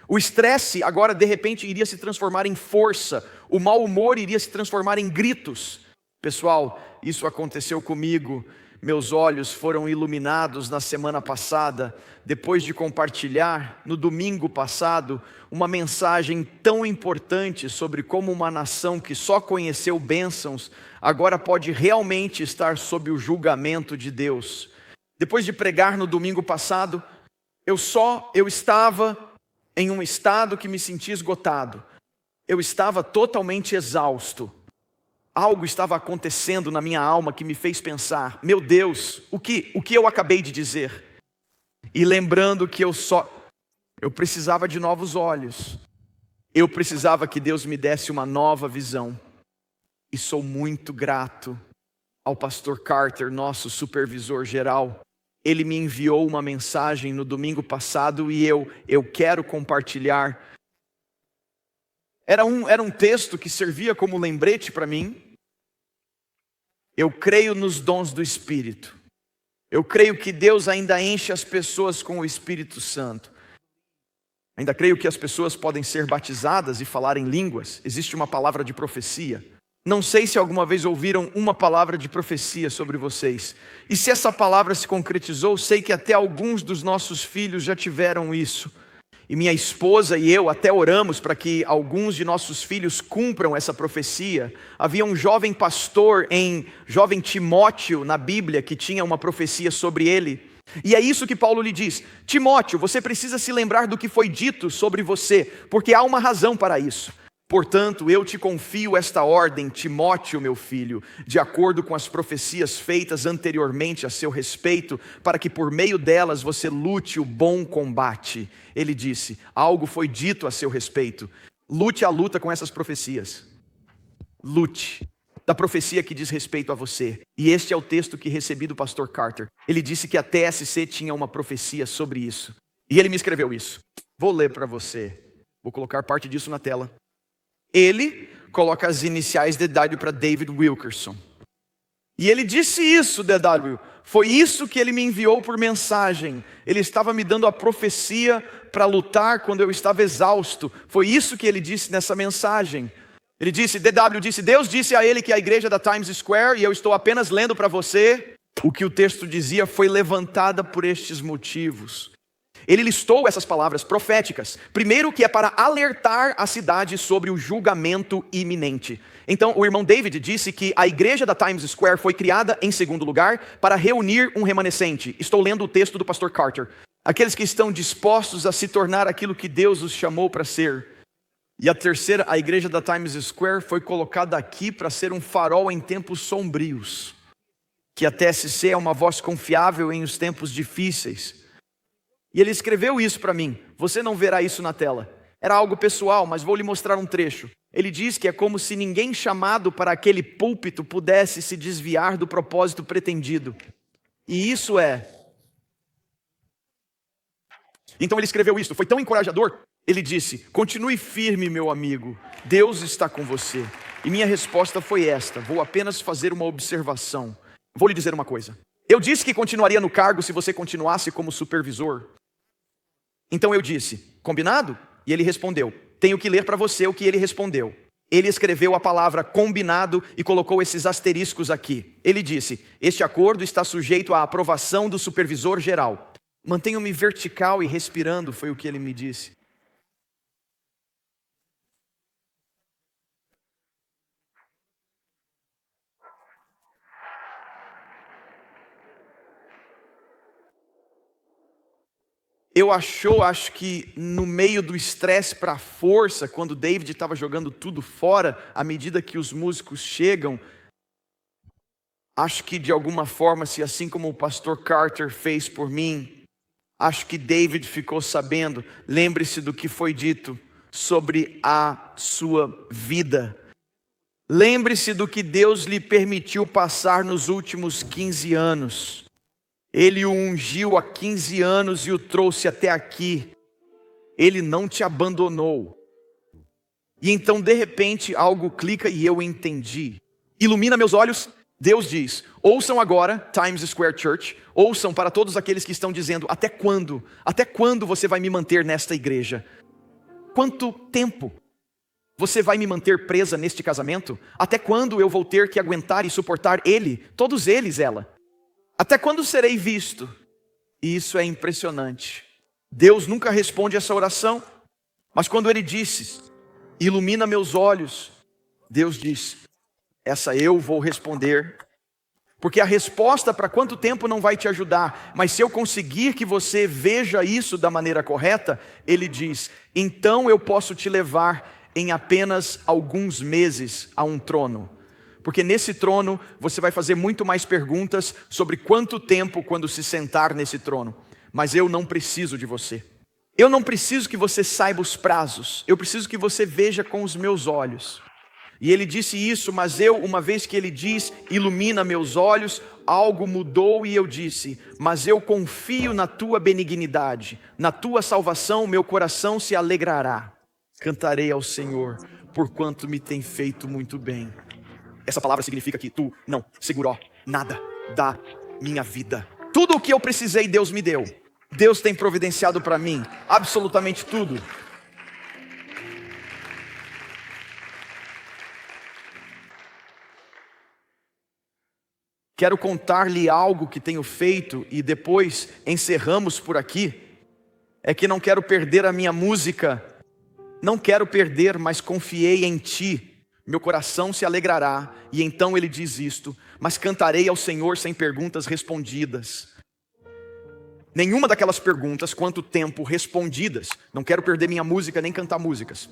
Speaker 1: O estresse agora de repente iria se transformar em força. O mau humor iria se transformar em gritos. Pessoal, isso aconteceu comigo. Meus olhos foram iluminados na semana passada, depois de compartilhar, no domingo passado, uma mensagem tão importante sobre como uma nação que só conheceu bênçãos, agora pode realmente estar sob o julgamento de Deus. Depois de pregar no domingo passado, eu estava em um estado que me sentia esgotado. Eu estava totalmente exausto. Algo estava acontecendo na minha alma que me fez pensar: meu Deus, o que eu acabei de dizer? E lembrando que eu precisava de novos olhos. Eu precisava que Deus me desse uma nova visão. E sou muito grato ao pastor Carter, nosso supervisor geral. Ele me enviou uma mensagem no domingo passado e eu quero compartilhar. Era um texto que servia como lembrete para mim. Eu creio nos dons do Espírito. Eu creio que Deus ainda enche as pessoas com o Espírito Santo. Ainda creio que as pessoas podem ser batizadas e falar em línguas. Existe uma palavra de profecia. Não sei se alguma vez ouviram uma palavra de profecia sobre vocês. E se essa palavra se concretizou, sei que até alguns dos nossos filhos já tiveram isso. E minha esposa e eu até oramos para que alguns de nossos filhos cumpram essa profecia. Havia um jovem pastor jovem Timóteo na Bíblia que tinha uma profecia sobre ele. E é isso que Paulo lhe diz: Timóteo, você precisa se lembrar do que foi dito sobre você, porque há uma razão para isso. Portanto, eu te confio esta ordem, Timóteo, meu filho, de acordo com as profecias feitas anteriormente a seu respeito, para que por meio delas você lute o bom combate. Ele disse: algo foi dito a seu respeito. Lute a luta com essas profecias. Lute da profecia que diz respeito a você. E este é o texto que recebi do pastor Carter. Ele disse que a TSC tinha uma profecia sobre isso. E ele me escreveu isso. Vou ler para você. Vou colocar parte disso na tela. Ele coloca as iniciais DW para David Wilkerson. E ele disse isso, DW. Foi isso que ele me enviou por mensagem. Ele estava me dando a profecia para lutar quando eu estava exausto. Foi isso que ele disse nessa mensagem. Ele disse, DW disse, Deus disse a ele que a igreja da Times Square, e eu estou apenas lendo para você, o que o texto dizia, foi levantada por estes motivos. Ele listou essas palavras proféticas. Primeiro, que é para alertar a cidade sobre o julgamento iminente. Então o irmão David disse que a igreja da Times Square foi criada, em segundo lugar, para reunir um remanescente. Estou lendo o texto do pastor Carter. Aqueles que estão dispostos a se tornar aquilo que Deus os chamou para ser. E a terceira, a igreja da Times Square foi colocada aqui para ser um farol em tempos sombrios. que a TSC é uma voz confiável em os tempos difíceis. E ele escreveu isso para mim. Você não verá isso na tela. Era algo pessoal, mas vou lhe mostrar um trecho. Ele diz que é como se ninguém chamado para aquele púlpito pudesse se desviar do propósito pretendido. E isso é. Então ele escreveu isso, foi tão encorajador. Ele disse: continue firme, meu amigo, Deus está com você. E minha resposta foi esta: vou apenas fazer uma observação. Vou lhe dizer uma coisa. Eu disse que continuaria no cargo se você continuasse como supervisor. Então eu disse: combinado? E ele respondeu: tenho que ler para você o que ele respondeu. Ele escreveu a palavra combinado e colocou esses asteriscos aqui. Ele disse: este acordo está sujeito à aprovação do supervisor geral. Mantenho-me vertical e respirando, foi o que ele me disse. Eu acho que no meio do estresse para a força, quando David estava jogando tudo fora, à medida que os músicos chegam, acho que de alguma forma, se assim como o pastor Carter fez por mim, acho que David ficou sabendo. Lembre-se do que foi dito sobre a sua vida. Lembre-se do que Deus lhe permitiu passar nos últimos 15 anos. Ele o ungiu há 15 anos e o trouxe até aqui. Ele não te abandonou. E então, de repente, algo clica e eu entendi. Ilumina meus olhos. Deus diz: ouçam agora, Times Square Church, ouçam para todos aqueles que estão dizendo: até quando? Até quando você vai me manter nesta igreja? Quanto tempo você vai me manter presa neste casamento? Até quando eu vou ter que aguentar e suportar ele, todos eles, ela? Até quando serei visto? E isso é impressionante. Deus nunca responde essa oração, mas quando ele disse: ilumina meus olhos, Deus diz: essa eu vou responder. Porque a resposta para quanto tempo não vai te ajudar, mas se eu conseguir que você veja isso da maneira correta, ele diz: então eu posso te levar em apenas alguns meses a um trono. Porque nesse trono você vai fazer muito mais perguntas sobre quanto tempo quando se sentar nesse trono. Mas eu não preciso de você. Eu não preciso que você saiba os prazos. Eu preciso que você veja com os meus olhos. E ele disse isso, mas eu, uma vez que ele diz: ilumina meus olhos, algo mudou e eu disse: mas eu confio na tua benignidade, na tua salvação, meu coração se alegrará. Cantarei ao Senhor, porquanto me tem feito muito bem. Essa palavra significa que tu não segurou nada da minha vida. Tudo o que eu precisei, Deus me deu. Deus tem providenciado para mim absolutamente tudo. Quero contar-lhe algo que tenho feito e depois encerramos por aqui. É que não quero perder a minha música. Não quero perder, mas confiei em ti. Meu coração se alegrará. E então ele diz isto: mas cantarei ao Senhor sem perguntas respondidas. Nenhuma daquelas perguntas, quanto tempo, respondidas. Não quero perder minha música nem cantar músicas.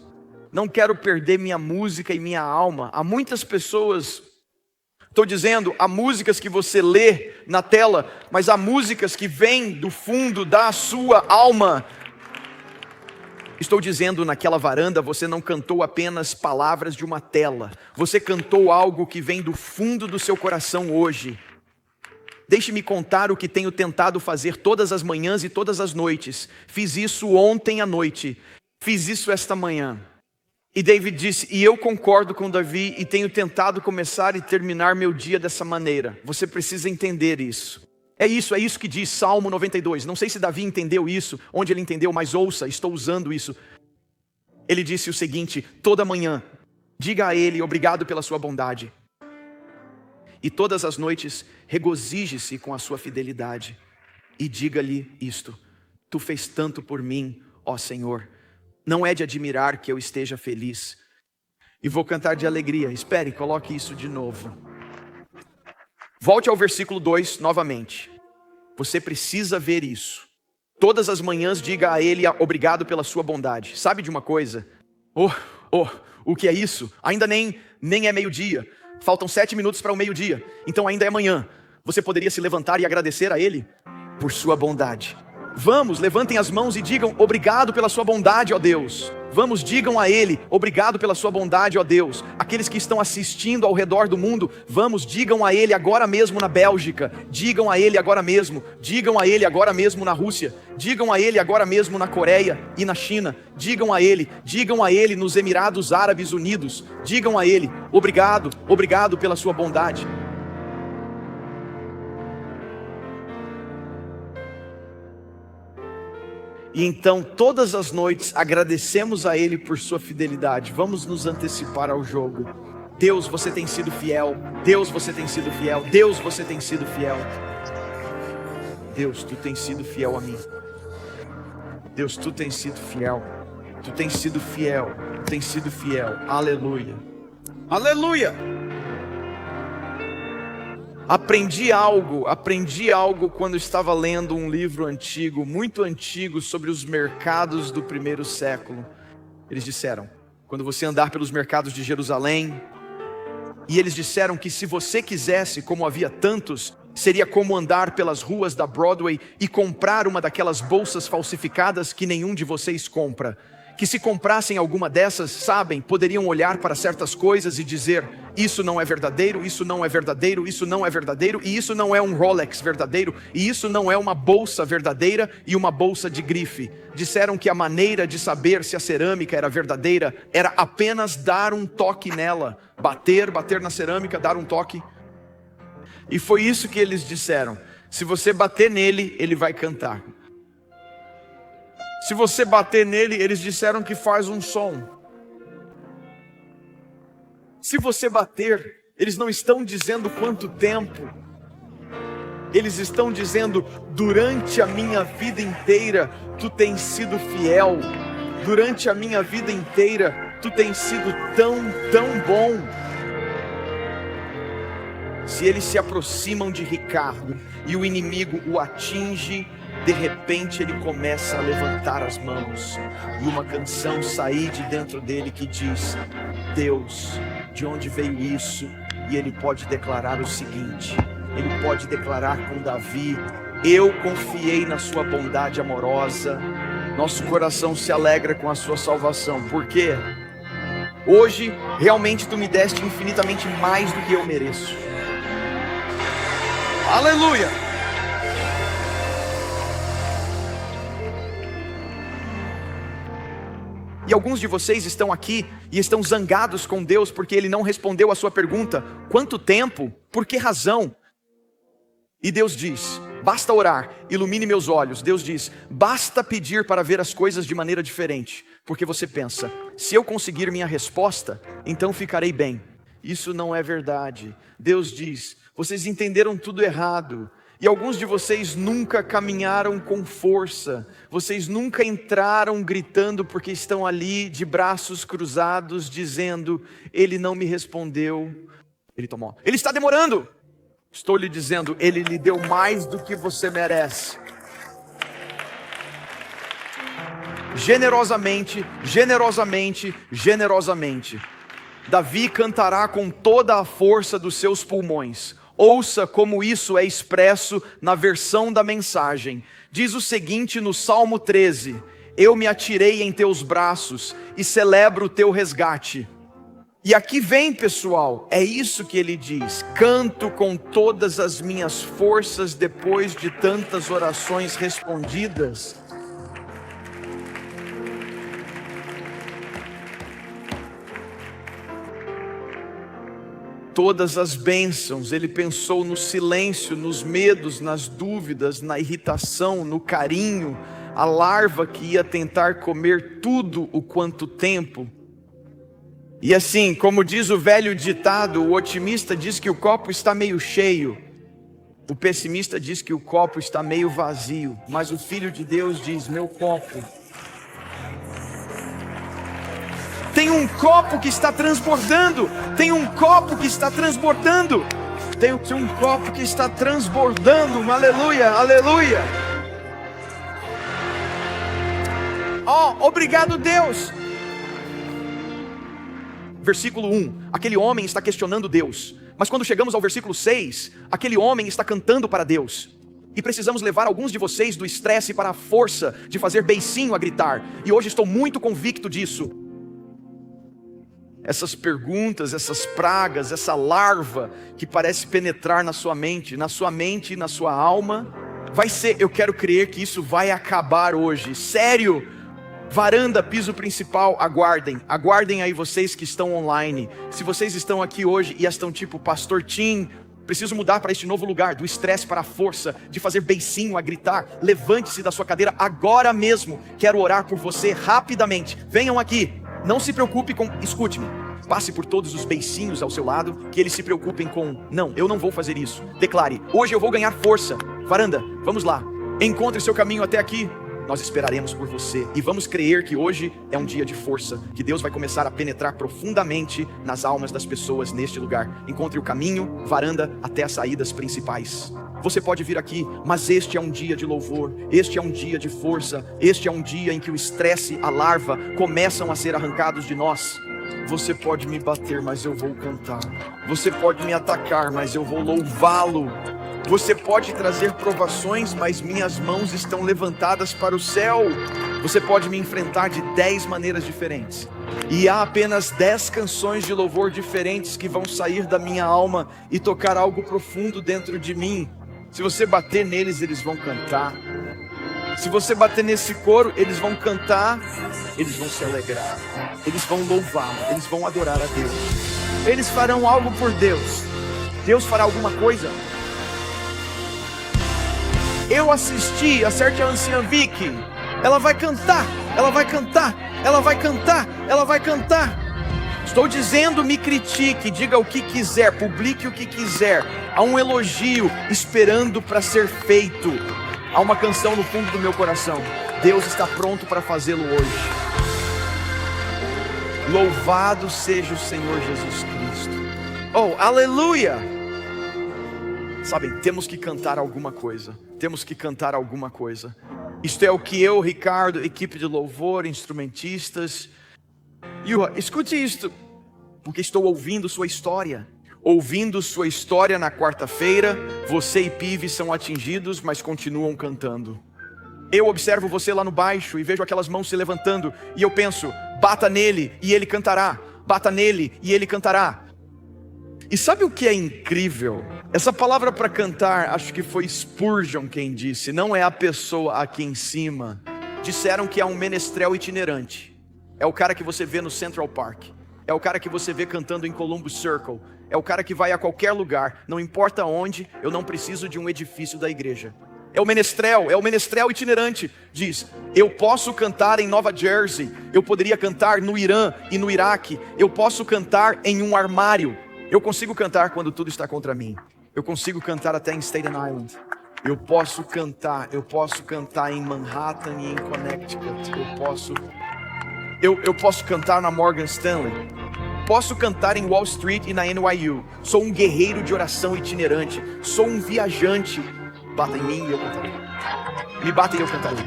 Speaker 1: Não quero perder minha música e minha alma. Há muitas pessoas, estou dizendo, há músicas que você lê na tela, mas há músicas que vêm do fundo da sua alma. Estou dizendo, naquela varanda você não cantou apenas palavras de uma tela. Você cantou algo que vem do fundo do seu coração hoje. Deixe-me contar o que tenho tentado fazer todas as manhãs e todas as noites. Fiz isso ontem à noite. Fiz isso esta manhã. E David disse: e eu concordo com Davi e tenho tentado começar e terminar meu dia dessa maneira. Você precisa entender isso. É isso que diz Salmo 92. Não sei se Davi entendeu isso, onde ele entendeu, mas ouça, estou usando isso. Ele disse o seguinte: toda manhã, diga a ele obrigado pela sua bondade. E todas as noites, regozije-se com a sua fidelidade. E diga-lhe isto: tu fez tanto por mim, ó Senhor. Não é de admirar que eu esteja feliz. E vou cantar de alegria. Espere, coloque isso de novo. Volte ao versículo 2 novamente. Você precisa ver isso. Todas as manhãs diga a ele obrigado pela sua bondade. Sabe de uma coisa? O que é isso? Ainda nem é meio-dia. Faltam 7 minutos para o meio-dia. Então ainda é manhã. você poderia se levantar e agradecer a Ele por sua bondade. Vamos, levantem as mãos e digam: obrigado pela sua bondade, ó Deus. Vamos, digam a Ele: obrigado pela sua bondade, ó Deus. Aqueles que estão assistindo ao redor do mundo, vamos, digam a Ele agora mesmo na Bélgica, digam a Ele agora mesmo, digam a Ele agora mesmo na Rússia, digam a Ele agora mesmo na Coreia e na China, digam a Ele nos Emirados Árabes Unidos, digam a Ele: obrigado, obrigado pela sua bondade. E então, todas as noites, agradecemos a Ele por sua fidelidade. Vamos nos antecipar ao jogo. Deus, você tem sido fiel. Deus, você tem sido fiel. Deus, você tem sido fiel. Deus, tu tens sido fiel a mim. Deus, tu tens sido fiel. Tu tens sido fiel. Tu tens sido fiel. Aleluia. Aleluia. Aprendi algo quando estava lendo um livro antigo, muito antigo, sobre os mercados do primeiro século. Eles disseram, quando você andar pelos mercados de Jerusalém, e eles disseram que se você quisesse, como havia tantos, seria como andar pelas ruas da Broadway e comprar uma daquelas bolsas falsificadas que nenhum de vocês compra. Que se comprassem alguma dessas, sabem, poderiam olhar para certas coisas e dizer: isso não é verdadeiro, isso não é verdadeiro, isso não é verdadeiro, e isso não é um Rolex verdadeiro, e isso não é uma bolsa verdadeira e uma bolsa de grife. Disseram que a maneira de saber se a cerâmica era verdadeira era apenas dar um toque nela, bater na cerâmica, dar um toque. E foi isso que eles disseram: se você bater nele, ele vai cantar. Se você bater nele, eles disseram que faz um som. Se você bater, eles não estão dizendo quanto tempo. Eles estão dizendo: durante a minha vida inteira, tu tens sido fiel. Durante a minha vida inteira, tu tens sido tão bom. Se eles se aproximam de Ricardo e o inimigo o atinge, de repente ele começa a levantar as mãos e uma canção sair de dentro dele que diz: Deus, de onde veio isso? E ele pode declarar o seguinte, ele pode declarar com Davi: eu confiei na sua bondade amorosa. Nosso coração se alegra com a sua salvação. Por quê? Hoje realmente tu me deste infinitamente mais do que eu mereço. Aleluia! E alguns de vocês estão aqui e estão zangados com Deus porque Ele não respondeu a sua pergunta: quanto tempo? Por que razão? E Deus diz: basta orar, ilumine meus olhos. Deus diz: basta pedir para ver as coisas de maneira diferente. Porque você pensa: se eu conseguir minha resposta, então ficarei bem. Isso não é verdade. Deus diz: vocês entenderam tudo errado. E alguns de vocês nunca caminharam com força. Vocês nunca entraram gritando porque estão ali de braços cruzados dizendo: Ele não me respondeu. Ele tomou. Ele está demorando. Estou lhe dizendo, Ele lhe deu mais do que você merece. Generosamente, generosamente, generosamente. Davi cantará com toda a força dos seus pulmões. Ouça como isso é expresso na versão da mensagem. Diz o seguinte no Salmo 13: eu me atirei em teus braços e celebro o teu resgate. E aqui vem, pessoal, é isso que ele diz: canto com todas as minhas forças depois de tantas orações respondidas. Todas as bênçãos, ele pensou no silêncio, nos medos, nas dúvidas, na irritação, no carinho, a larva que ia tentar comer tudo o quanto tempo. E assim, como diz o velho ditado, o otimista diz que o copo está meio cheio, o pessimista diz que o copo está meio vazio, mas o Filho de Deus diz: meu copo tem um copo que está transbordando. Tem um copo que está transbordando. Tem um copo que está transbordando. Aleluia, aleluia. Oh, obrigado, Deus. Versículo 1. Aquele homem está questionando Deus. Mas quando chegamos ao versículo 6, aquele homem está cantando para Deus. E precisamos levar alguns de vocês do estresse para a força de fazer beicinho a gritar. E hoje estou muito convicto disso. Essas perguntas, essas pragas, essa larva que parece penetrar na sua mente e na sua alma, eu quero crer que isso vai acabar hoje. Sério, varanda, piso principal, aguardem aí vocês que estão online. Se vocês estão aqui hoje e estão tipo, Pastor Tim, preciso mudar para este novo lugar, do estresse para a força, de fazer beicinho a gritar, levante-se da sua cadeira agora mesmo, quero orar por você rapidamente, venham aqui, não se preocupe escute-me, passe por todos os beicinhos ao seu lado, que eles se preocupem com, não, eu não vou fazer isso, declare, hoje eu vou ganhar força, varanda, vamos lá, encontre seu caminho até aqui, nós esperaremos por você e vamos crer que hoje é um dia de força, que Deus vai começar a penetrar profundamente nas almas das pessoas neste lugar. Encontre o caminho, varanda, até as saídas principais. Você pode vir aqui, mas este é um dia de louvor, este é um dia de força, este é um dia em que o estresse, a larva, começam a ser arrancados de nós. Você pode me bater, mas eu vou cantar. Você pode me atacar, mas eu vou louvá-lo. Você pode trazer provações, mas minhas mãos estão levantadas para o céu. Você pode me enfrentar de 10 maneiras diferentes. E há apenas 10 canções de louvor diferentes que vão sair da minha alma e tocar algo profundo dentro de mim. Se você bater neles, eles vão cantar. Se você bater nesse coro, eles vão cantar, eles vão se alegrar, eles vão louvar, eles vão adorar a Deus. Eles farão algo por Deus. Deus fará alguma coisa. Eu assisti a certa anciã Vicky. Ela vai cantar, ela vai cantar, ela vai cantar, ela vai cantar. Estou dizendo, me critique, diga o que quiser, publique o que quiser. Há um elogio esperando para ser feito. Há uma canção no fundo do meu coração. Deus está pronto para fazê-lo hoje. Louvado seja o Senhor Jesus Cristo. Oh, aleluia! Sabem, temos que cantar alguma coisa. Temos que cantar alguma coisa. Isto é o que eu, Ricardo, equipe de louvor, instrumentistas. Yuha, escute isto, porque estou ouvindo sua história. Ouvindo sua história na quarta-feira, você e Pive são atingidos, mas continuam cantando. Eu observo você lá no baixo e vejo aquelas mãos se levantando. E eu penso, bata nele e ele cantará. Bata nele e ele cantará. E sabe o que é incrível? Essa palavra para cantar, acho que foi Spurgeon quem disse, não é a pessoa aqui em cima. Disseram que é um menestrel itinerante. É o cara que você vê no Central Park. É o cara que você vê cantando em Columbus Circle. É o cara que vai a qualquer lugar, não importa onde, eu não preciso de um edifício da igreja. É o menestrel itinerante. Diz, eu posso cantar em Nova Jersey, eu poderia cantar no Irã e no Iraque, eu posso cantar em um armário. Eu consigo cantar quando tudo está contra mim. Eu consigo cantar até em Staten Island. Eu posso cantar em Manhattan e em Connecticut. Eu posso cantar na Morgan Stanley. Posso cantar em Wall Street e na NYU. Sou um guerreiro de oração itinerante. Sou um viajante. Bata em mim e eu cantarei. Me bata e eu cantarei.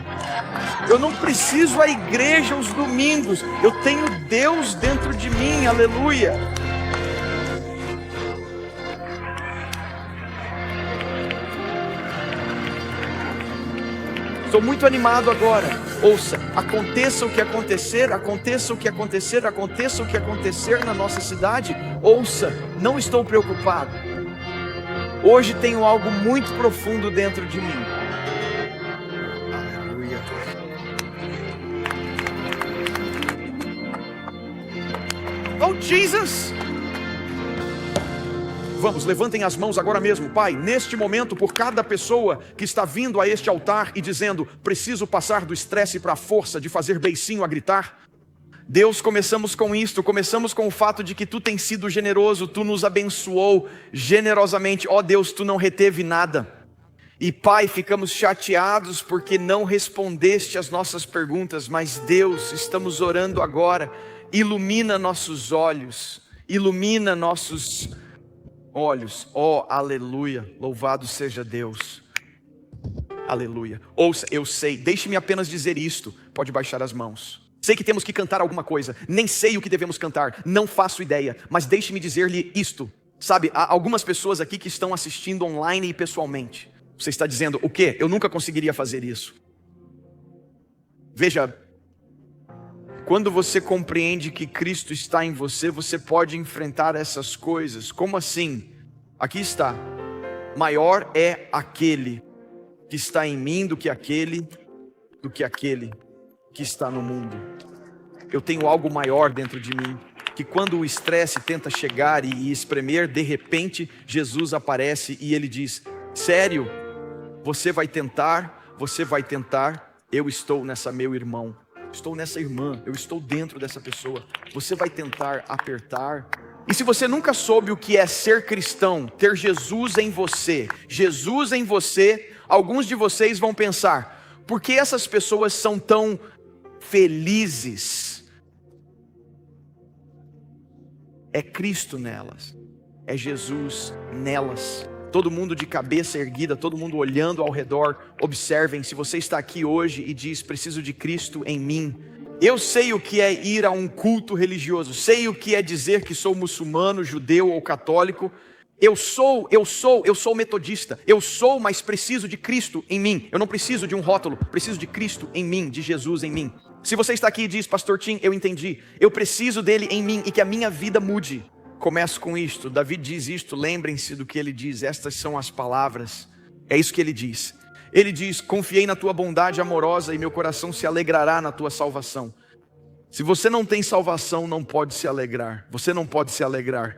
Speaker 1: Eu não preciso a igreja aos domingos. Eu tenho Deus dentro de mim. Aleluia. Estou muito animado agora. Ouça, aconteça o que acontecer, aconteça o que acontecer, aconteça o que acontecer na nossa cidade. Ouça, não estou preocupado. Hoje tenho algo muito profundo dentro de mim. Aleluia. Oh, Jesus! Vamos, levantem as mãos agora mesmo, Pai, neste momento, por cada pessoa que está vindo a este altar e dizendo, preciso passar do estresse para a força de fazer beicinho a gritar. Deus, começamos com isto, começamos com o fato de que Tu tens sido generoso, Tu nos abençoou generosamente. Ó Deus, Tu não reteve nada. E Pai, ficamos chateados porque não respondeste às nossas perguntas, mas Deus, estamos orando agora, ilumina nossos olhos, ilumina nossos olhos. Oh, aleluia, louvado seja Deus. Aleluia. Ouça, eu sei, deixe-me apenas dizer isto. Pode baixar as mãos. Sei que temos que cantar alguma coisa, nem sei o que devemos cantar, não faço ideia, mas deixe-me dizer-lhe isto. Sabe, há algumas pessoas aqui que estão assistindo online e pessoalmente. Você está dizendo, o quê? Eu nunca conseguiria fazer isso. Veja, quando você compreende que Cristo está em você, você pode enfrentar essas coisas. Como assim? Aqui está. Maior é aquele que está em mim do que aquele que está no mundo. Eu tenho algo maior dentro de mim, que quando o estresse tenta chegar e espremer, de repente Jesus aparece e ele diz, sério, você vai tentar, eu estou nessa meu irmão, estou nessa irmã, eu estou dentro dessa pessoa, você vai tentar apertar. E se você nunca soube o que é ser cristão, ter Jesus em você, alguns de vocês vão pensar, por que essas pessoas são tão felizes? É Cristo nelas, é Jesus nelas. Todo mundo de cabeça erguida, todo mundo olhando ao redor. Observem, se você está aqui hoje e diz, preciso de Cristo em mim. Eu sei o que é ir a um culto religioso, sei o que é dizer que sou muçulmano, judeu ou católico. Eu sou metodista, mas preciso de Cristo em mim. Eu não preciso de um rótulo, preciso de Cristo em mim, de Jesus em mim. Se você está aqui e diz, Pastor Tim, eu entendi, eu preciso dele em mim e que a minha vida mude. Começo com isto, Davi diz isto, lembrem-se do que ele diz, estas são as palavras, é isso que ele diz. Ele diz, confiei na tua bondade amorosa e meu coração se alegrará na tua salvação. Se você não tem salvação, não pode se alegrar, você não pode se alegrar.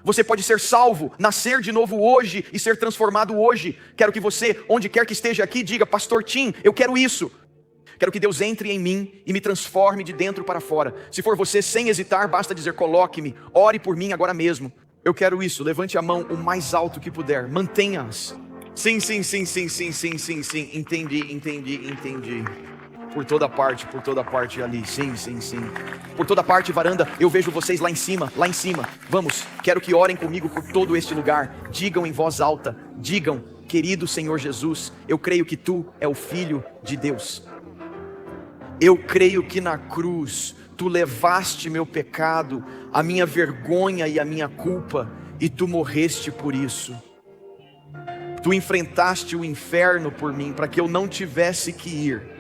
Speaker 1: Você pode ser salvo, nascer de novo hoje e ser transformado hoje. Quero que você, onde quer que esteja aqui, diga, Pastor Tim, eu quero isso. Quero que Deus entre em mim e me transforme de dentro para fora. Se for você, sem hesitar, basta dizer, coloque-me, ore por mim agora mesmo. Eu quero isso, levante a mão o mais alto que puder, mantenha-as. Sim, entendi. Por toda parte ali, sim. Por toda parte, varanda, eu vejo vocês lá em cima. Vamos, quero que orem comigo por todo este lugar. Digam em voz alta, digam, querido Senhor Jesus, eu creio que Tu é o Filho de Deus. Eu creio que na cruz Tu levaste meu pecado, a minha vergonha e a minha culpa, e Tu morreste por isso. Tu enfrentaste o inferno por mim, para que eu não tivesse que ir.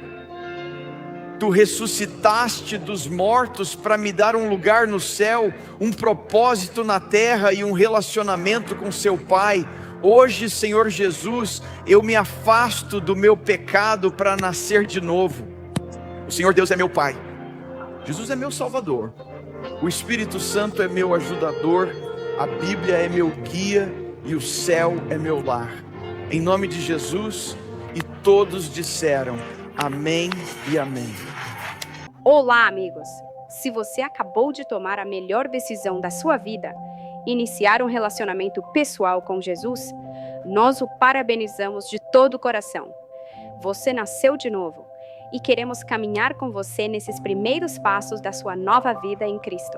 Speaker 1: Tu ressuscitaste dos mortos para me dar um lugar no céu, um propósito na terra e um relacionamento com seu Pai. Hoje, Senhor Jesus, eu me afasto do meu pecado para nascer de novo. O Senhor Deus é meu Pai, Jesus é meu Salvador, o Espírito Santo é meu ajudador, a Bíblia é meu guia e o céu é meu lar. Em nome de Jesus, e todos disseram amém e amém.
Speaker 2: Olá, amigos! Se você acabou de tomar a melhor decisão da sua vida, iniciar um relacionamento pessoal com Jesus, nós o parabenizamos de todo o coração. Você nasceu de novo e queremos caminhar com você nesses primeiros passos da sua nova vida em Cristo.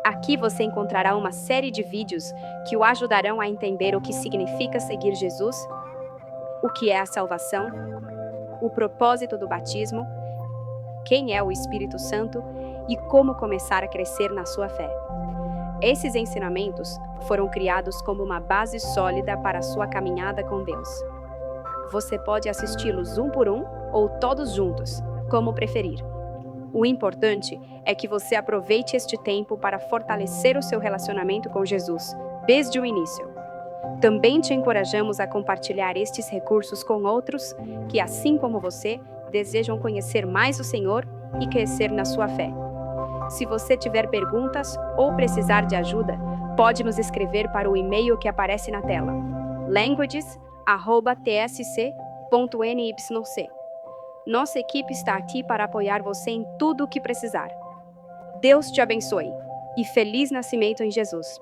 Speaker 2: Aqui você encontrará uma série de vídeos que o ajudarão a entender o que significa seguir Jesus, o que é a salvação, o propósito do batismo, quem é o Espírito Santo e como começar a crescer na sua fé. Esses ensinamentos foram criados como uma base sólida para a sua caminhada com Deus. Você pode assisti-los um por um ou todos juntos, como preferir. O importante é que você aproveite este tempo para fortalecer o seu relacionamento com Jesus, desde o início. Também te encorajamos a compartilhar estes recursos com outros que, assim como você, desejam conhecer mais o Senhor e crescer na sua fé. Se você tiver perguntas ou precisar de ajuda, pode nos escrever para o e-mail que aparece na tela, languages@tsc.nyc. Nossa equipe está aqui para apoiar você em tudo o que precisar. Deus te abençoe e feliz nascimento em Jesus!